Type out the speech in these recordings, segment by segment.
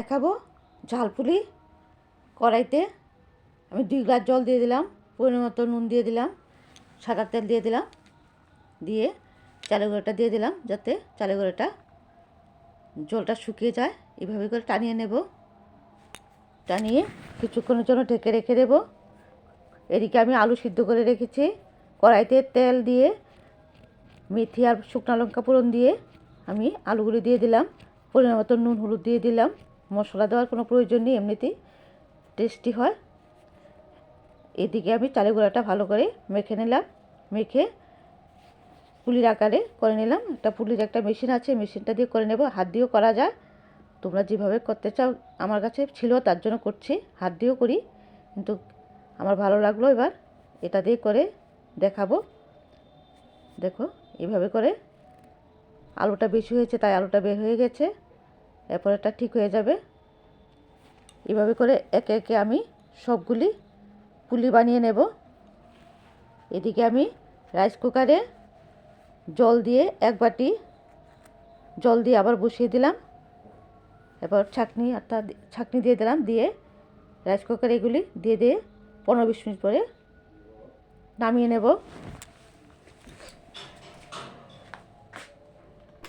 দেখাবো ঝাল পুলি। কড়াইতে আমি 2 গ্লাস জল দিয়ে দিলাম, পরিমাণ মতো নুন দিয়ে দিলাম, সাদা তেল দিয়ে দিলাম, দিয়ে চালের গুঁড়োটা দিয়ে দিলাম যাতে চালের গুঁড়োটা জলটা শুকিয়ে যায়। এইভাবে করে টানিয়ে নেব, টানিয়ে কিছুক্ষণের জন্য ঢেকে রেখে দেব। এদিকে আমি আলু সিদ্ধ করে রেখেছি। কড়াইতে তেল দিয়ে মেথি আর শুকনো লঙ্কা ফোড়ন দিয়ে আমি আলুগুলি দিয়ে দিলাম, পরিমাণ মতো নুন হলুদ দিয়ে দিলাম। মশলা দেওয়ার কোনো প্রয়োজন নেই, এমনিতেই টেস্টি হয়। এদিকে আমি চালের গুঁড়াটা ভালো করে মেখে নিলাম, মেখে পুলির আকারে করে নিলাম। পুলির একটা মেশিন আছে, মেশিনটা দিয়ে করে নেব। হাত দিয়েও করা যায়, তোমরা যেভাবে করতে চাও। আমার কাছে ছিল তার জন্য করছি, হাত দিয়েও করি, কিন্তু আমার ভালো লাগলো। এবার এটা দিয়ে করে দেখাবো। দেখো এইভাবে করে আলুটা বেশি হয়েছে তাই আলুটা বের হয়ে গেছে, এরপর এটা ঠিক হয়ে যাবে। এভাবে করে একে একে আমি সবগুলি পুলি বানিয়ে নেব। এদিকে আমি রাইস কুকারে জল দিয়ে 1 বাটি জল দিয়ে আবার বসিয়ে দিলাম। এবার ছাঁকনি দিয়ে দিলাম, দিয়ে রাইস কুকারে এগুলি দিয়ে 15-20 মিনিট পরে নামিয়ে নেব।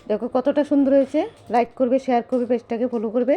দেখো কতটা সুন্দর হয়েছে। লাইক করবে, শেয়ার করবে, পেজটাকে ফলো করবে।